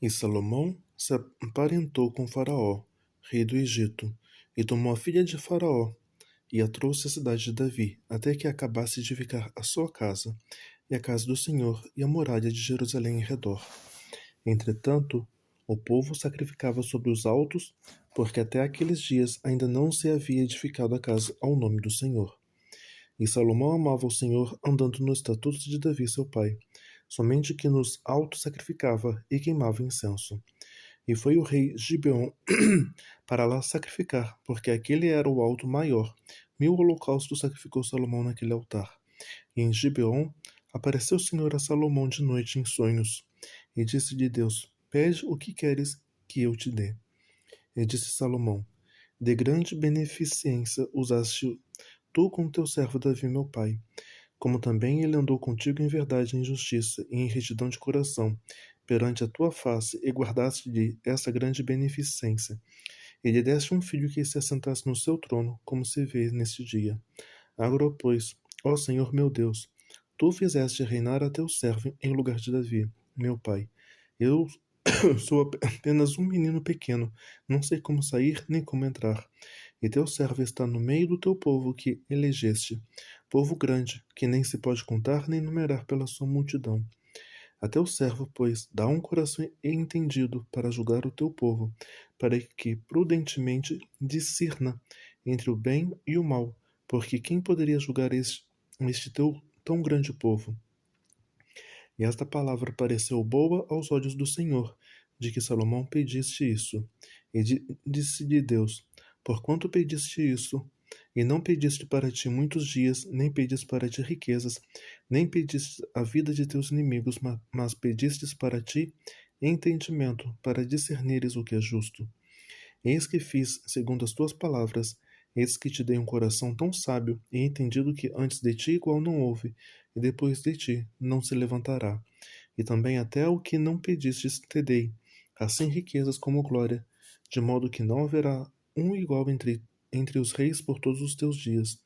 E Salomão se aparentou com Faraó, rei do Egito, e tomou a filha de Faraó, e a trouxe à cidade de Davi, até que acabasse de edificar a sua casa, e a casa do Senhor, e a muralha de Jerusalém em redor. Entretanto, o povo sacrificava sobre os altos, porque até aqueles dias ainda não se havia edificado a casa ao nome do Senhor. E Salomão amava o Senhor, andando nos estatutos de Davi seu pai, somente que nos altos sacrificava e queimava incenso. E foi o rei Gibeon para lá sacrificar, porque aquele era o alto maior. 1000 holocaustos sacrificou Salomão naquele altar. E em Gibeon apareceu o Senhor a Salomão de noite em sonhos, e disse-lhe Deus: Pede o que queres que eu te dê. E disse Salomão: De grande beneficência usaste tu com teu servo Davi meu pai, como também ele andou contigo em verdade e em justiça, e em retidão de coração, perante a tua face, e guardaste-lhe essa grande beneficência. E lhe deste um filho que se assentasse no seu trono, como se vê neste dia. Agora, pois, ó Senhor meu Deus, tu fizeste reinar a teu servo em lugar de Davi, meu pai. Eu sou apenas um menino pequeno, não sei como sair nem como entrar. E teu servo está no meio do teu povo que elegeste, povo grande, que nem se pode contar nem numerar pela sua multidão. A teu servo, pois, dá um coração entendido para julgar o teu povo, para que prudentemente discirna entre o bem e o mal, porque quem poderia julgar este teu tão grande povo? E esta palavra pareceu boa aos olhos do Senhor, de que Salomão pedisse isso. E disse-lhe Deus: Porquanto pediste isso, e não pediste para ti muitos dias, nem pediste para ti riquezas, nem pediste a vida de teus inimigos, mas pedistes para ti entendimento, para discernires o que é justo. Eis que fiz segundo as tuas palavras, eis que te dei um coração tão sábio e entendido que antes de ti igual não houve, e depois de ti não se levantará. E também até o que não pedistes te dei, assim riquezas como glória, de modo que não haverá um igual entre os reis por todos os teus dias.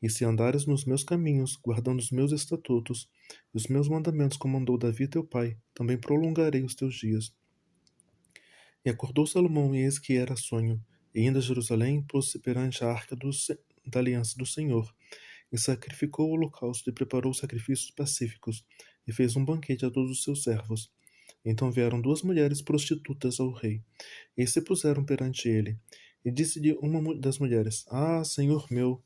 E se andares nos meus caminhos, guardando os meus estatutos e os meus mandamentos, como mandou Davi teu pai, também prolongarei os teus dias. E acordou Salomão, e eis que era sonho, e indo a Jerusalém, pôs-se perante a arca da aliança do Senhor, e sacrificou o holocausto, e preparou sacrifícios pacíficos, e fez um banquete a todos os seus servos. Então vieram 2 mulheres prostitutas ao rei, e se puseram perante ele. E disse-lhe uma das mulheres: Ah, senhor meu,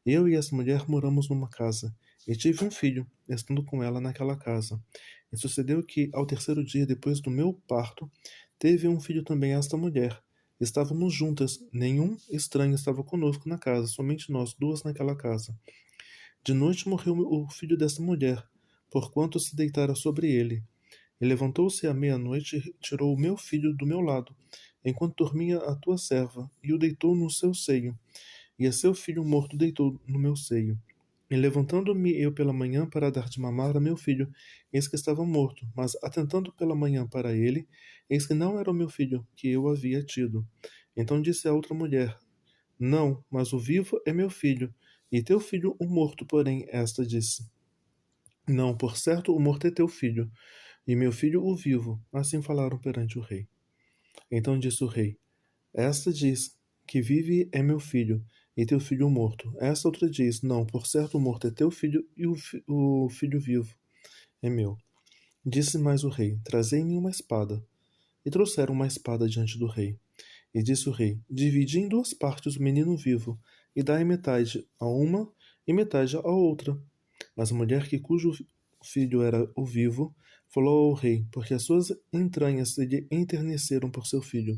eu e essa mulher moramos numa casa, e tive um filho, estando com ela naquela casa. E sucedeu que, ao terceiro dia depois do meu parto, teve um filho também esta mulher. Estávamos juntas, nenhum estranho estava conosco na casa, somente nós duas naquela casa. De noite morreu o filho desta mulher, porquanto se deitara sobre ele. E levantou-se à meia-noite e tirou o meu filho do meu lado, enquanto dormia a tua serva, e o deitou no seu seio. E a seu filho morto deitou no meu seio. E levantando-me eu pela manhã para dar de mamar a meu filho, eis que estava morto, mas atentando pela manhã para ele, eis que não era o meu filho que eu havia tido. Então disse a outra mulher: Não, mas o vivo é meu filho, e teu filho o morto. Porém esta disse: Não, por certo o morto é teu filho, e meu filho o vivo. Assim falaram perante o rei. Então disse o rei: Esta diz que vive é meu filho, e teu filho morto. Esta outra diz: Não, por certo o morto é teu filho, e o filho vivo é meu. Disse mais o rei: Trazei-me uma espada. E trouxeram uma espada diante do rei. E disse o rei: Dividi em 2 partes o menino vivo, e dai metade a uma e metade a outra. Mas a mulher cujo filho era o vivo falou ao rei, porque as suas entranhas se lhe enterneceram por seu filho.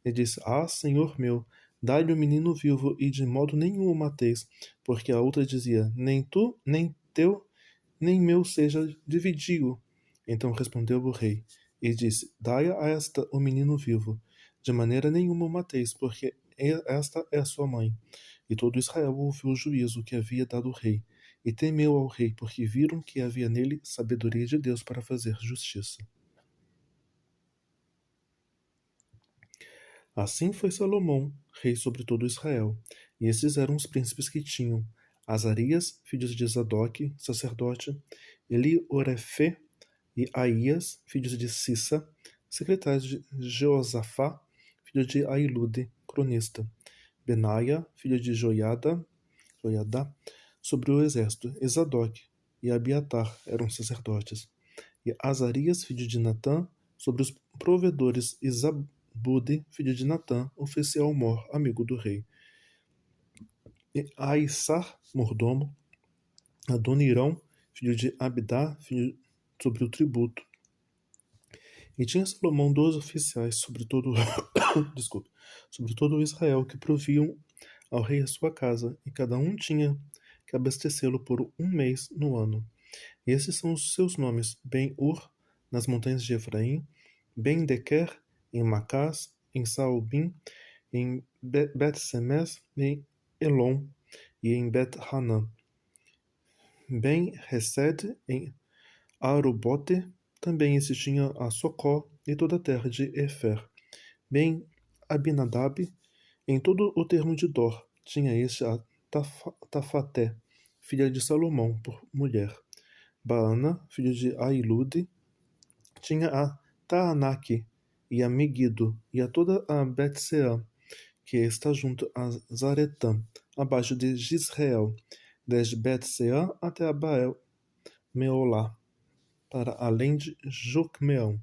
E disse: Ah, senhor meu, dai-lhe o menino vivo, e de modo nenhum o mateis. Porque a outra dizia: Nem tu, nem teu, nem meu seja dividido. Então respondeu o rei, e disse: Dai a esta o menino vivo. De maneira nenhuma o mateis, porque esta é a sua mãe. E todo Israel ouviu o juízo que havia dado o rei, e temeu ao rei, porque viram que havia nele sabedoria de Deus para fazer justiça. Assim foi Salomão, rei sobre todo Israel, e estes eram os príncipes que tinham: Azarias, filho de Zadok, sacerdote, Eliorefe e Aías, filhos de Sissa, secretários de Jeosafá, filho de Ailude, cronista, Benaia, filho de Joiada, sobre o exército, e Zadok e Abiatar eram sacerdotes, e Azarias, filho de Natã, sobre os provedores, e Zabude, filho de Natã, oficial-mor, amigo do rei, e Aissar, mordomo, Adonirão, filho de Abdá, filho sobre o tributo. E tinha Salomão 12 oficiais sobre todo, desculpe, sobre todo o Israel que proviam ao rei a sua casa, e cada um tinha que abastecê-lo por um mês no ano. E esses são os seus nomes: Ben-Ur, nas montanhas de Efraim, Ben-Dequer, em Macás, em Saalbim, em Bet-Semes, em Elon e em Bet-Hanã, Ben-Hesed, em Arubote, também existia a Socó e toda a terra de Efer. Ben-Abinadab, em todo o termo de Dor, tinha este a Tafaté, filha de Salomão, por mulher. Baana, filho de Ailude, tinha a Taanaque e a Megido, e a toda a Betseã, que está junto a Zaretã, abaixo de Gisrael, desde Betseã até a Baal Meolá, para além de Jocmeão.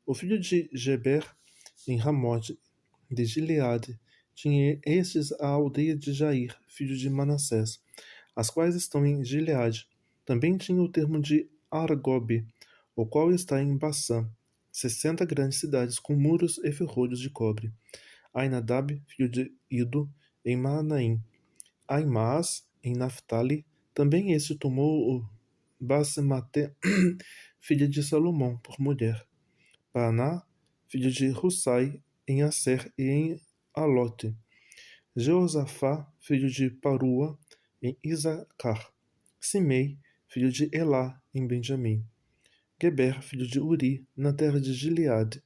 O filho de Geber, em Ramote de Gileade, tinha estes a aldeia de Jair, filho de Manassés, as quais estão em Gileade. Também tinha o termo de Argobe, o qual está em Bassã, 60 grandes cidades com muros e ferrolhos de cobre. Ainadab, filho de Ido, em Manaim. Aimaas, em Naphtali, também este tomou o Basemate, filha de Salomão, por mulher. Paaná, filho de Russai, em Asser e em Alote. Jeosafá, filho de Parua, em Isacar. Simei, filho de Elá, em Benjamim. Geber, filho de Uri, na terra de Gileade,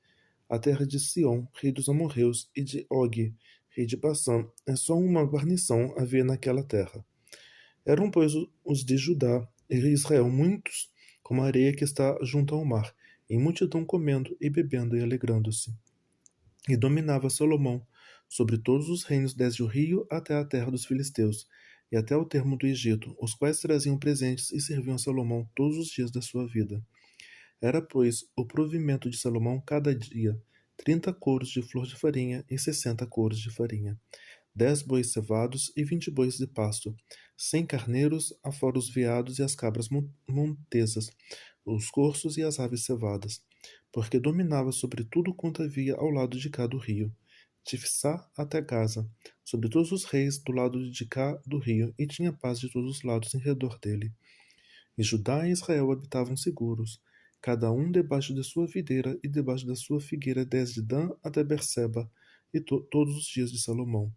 a terra de Sion, rei dos amorreus, e de Og, rei de Basã. É só uma guarnição havia naquela terra. Eram, pois, os de Judá e Israel muitos, como a areia que está junto ao mar, em multidão comendo e bebendo e alegrando-se. E dominava Salomão sobre todos os reinos desde o rio até a terra dos filisteus, e até o termo do Egito, os quais traziam presentes e serviam a Salomão todos os dias da sua vida. Era, pois, o provimento de Salomão cada dia 30 couros de flor de farinha e 60 couros de farinha, 10 bois cevados e 20 bois de pasto, 100 carneiros, afora os veados e as cabras montesas, os corços e as aves cevadas, porque dominava sobre tudo quanto havia ao lado de cá do rio, Tifsá até Gaza, sobre todos os reis do lado de cá do rio, e tinha paz de todos os lados em redor dele. E Judá e Israel habitavam seguros, cada um debaixo de sua videira e debaixo da sua figueira, desde Dan até Berseba, e todos os dias de Salomão.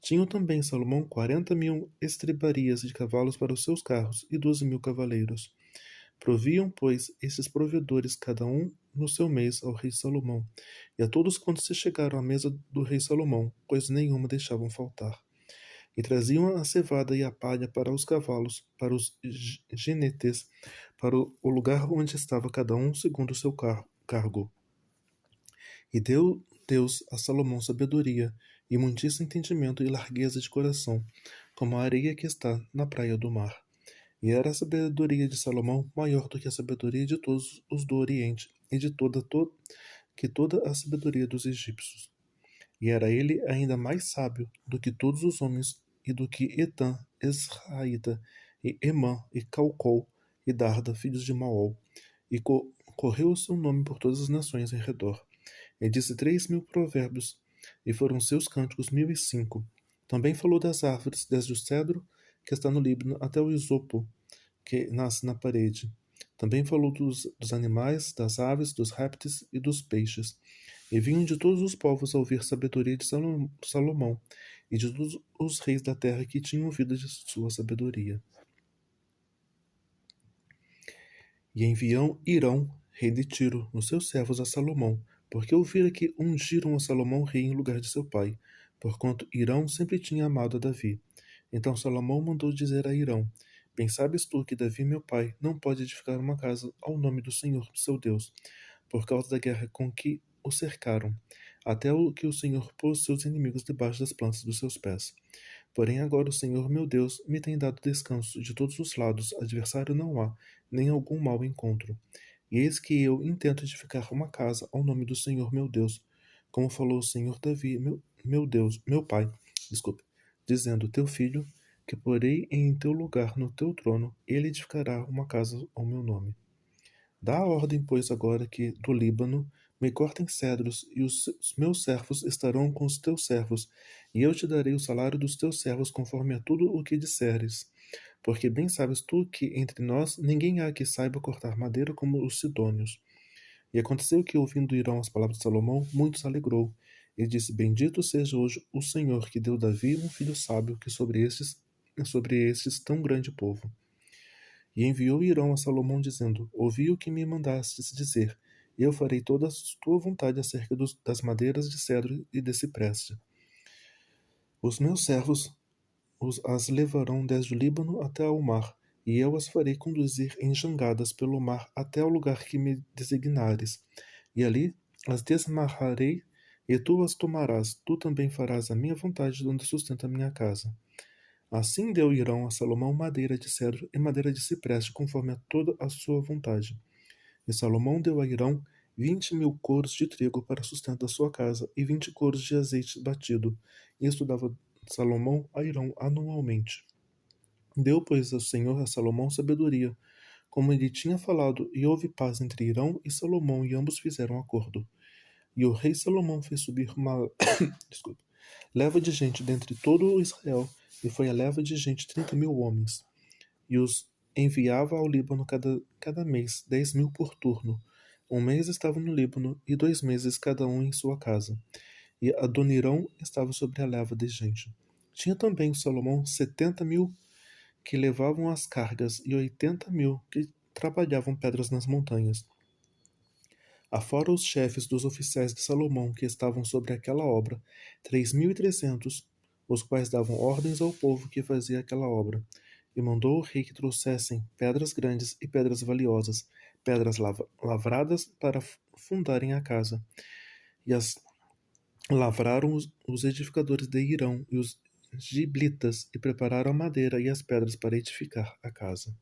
Tinham também Salomão 40.000 estribarias de cavalos para os seus carros e 12.000 cavaleiros. Proviam, pois, esses provedores, cada um no seu mês, ao rei Salomão, e a todos quantos se chegaram à mesa do rei Salomão, coisa nenhuma deixavam faltar. E traziam a cevada e a palha para os cavalos, para os jinetes, para o lugar onde estava cada um segundo o seu cargo. E deu Deus a Salomão sabedoria, e muitíssimo entendimento e largueza de coração, como a areia que está na praia do mar. E era a sabedoria de Salomão maior do que a sabedoria de todos os do Oriente, e de toda a sabedoria dos egípcios. E era ele ainda mais sábio do que todos os homens, e do que Etã, Esraíta, e Emã, e Calcol, e Darda, filhos de Maol. E correu o seu nome por todas as nações em redor. E disse 3.000 provérbios, e foram seus cânticos 1.005. Também falou das árvores, desde o cedro, que está no Líbano, até o isopo, que nasce na parede. Também falou dos animais, das aves, dos répteis e dos peixes. E vinham de todos os povos a ouvir sabedoria de Salomão, e de todos os reis da terra que tinham ouvido de sua sabedoria. E enviam Irão, rei de Tiro, os seus servos a Salomão, porque ouvira que ungiram a Salomão rei em lugar de seu pai, porquanto Irão sempre tinha amado a Davi. Então Salomão mandou dizer a Irão: Bem sabes tu que Davi, meu pai, não pode edificar uma casa ao nome do Senhor, seu Deus, por causa da guerra com que o cercaram, até que o Senhor pôs seus inimigos debaixo das plantas dos seus pés. Porém agora o Senhor meu Deus me tem dado descanso de todos os lados, adversário não há, nem algum mau encontro. E eis que eu intento edificar uma casa ao nome do Senhor meu Deus, como falou o Senhor Davi, meu Deus, meu pai, desculpe, dizendo, teu filho, que porei em teu lugar no teu trono, ele edificará uma casa ao meu nome. Dá a ordem, pois, agora que do Líbano me cortem cedros, e os meus servos estarão com os teus servos, e eu te darei o salário dos teus servos conforme a tudo o que disseres. Porque bem sabes tu que entre nós ninguém há que saiba cortar madeira como os sidônios. E aconteceu que, ouvindo Hirão as palavras de Salomão, muito se alegrou, e disse, bendito seja hoje o Senhor, que deu Davi um filho sábio, que sobre estes tão grande povo. E enviou Hirão a Salomão, dizendo, ouvi o que me mandastes dizer, e eu farei toda a tua vontade acerca das madeiras de cedro e de cipreste. Os meus servos as levarão desde o Líbano até ao mar, e eu as farei conduzir em jangadas pelo mar até ao lugar que me designares. E ali as desmarrarei, e tu as tomarás. Tu também farás a minha vontade, onde sustenta a minha casa. Assim deu Hirão a Salomão madeira de cedro e madeira de cipreste, conforme a toda a sua vontade. E Salomão deu a Hirão 20.000 coros de trigo para sustento da sua casa, e 20 coros de azeite batido. Isto dava Salomão a Hirão anualmente. Deu, pois, o Senhor a Salomão sabedoria, como ele tinha falado, e houve paz entre Hirão e Salomão, e ambos fizeram acordo. E o rei Salomão fez subir uma desculpa, leva de gente dentre todo o Israel, e foi a leva de gente 30.000 homens. E os enviava ao Líbano cada mês, 10.000 por turno. Um mês estavam no Líbano, e 2 meses cada um em sua casa. E Adonirão estava sobre a leva de gente. Tinha também o Salomão 70.000 que levavam as cargas, e 80.000 que trabalhavam pedras nas montanhas. Afora os chefes dos oficiais de Salomão que estavam sobre aquela obra, 3.300, os quais davam ordens ao povo que fazia aquela obra. E mandou o rei que trouxessem pedras grandes e pedras valiosas, pedras lavradas para fundarem a casa. E as lavraram os edificadores de Hirão e os giblitas, e prepararam a madeira e as pedras para edificar a casa.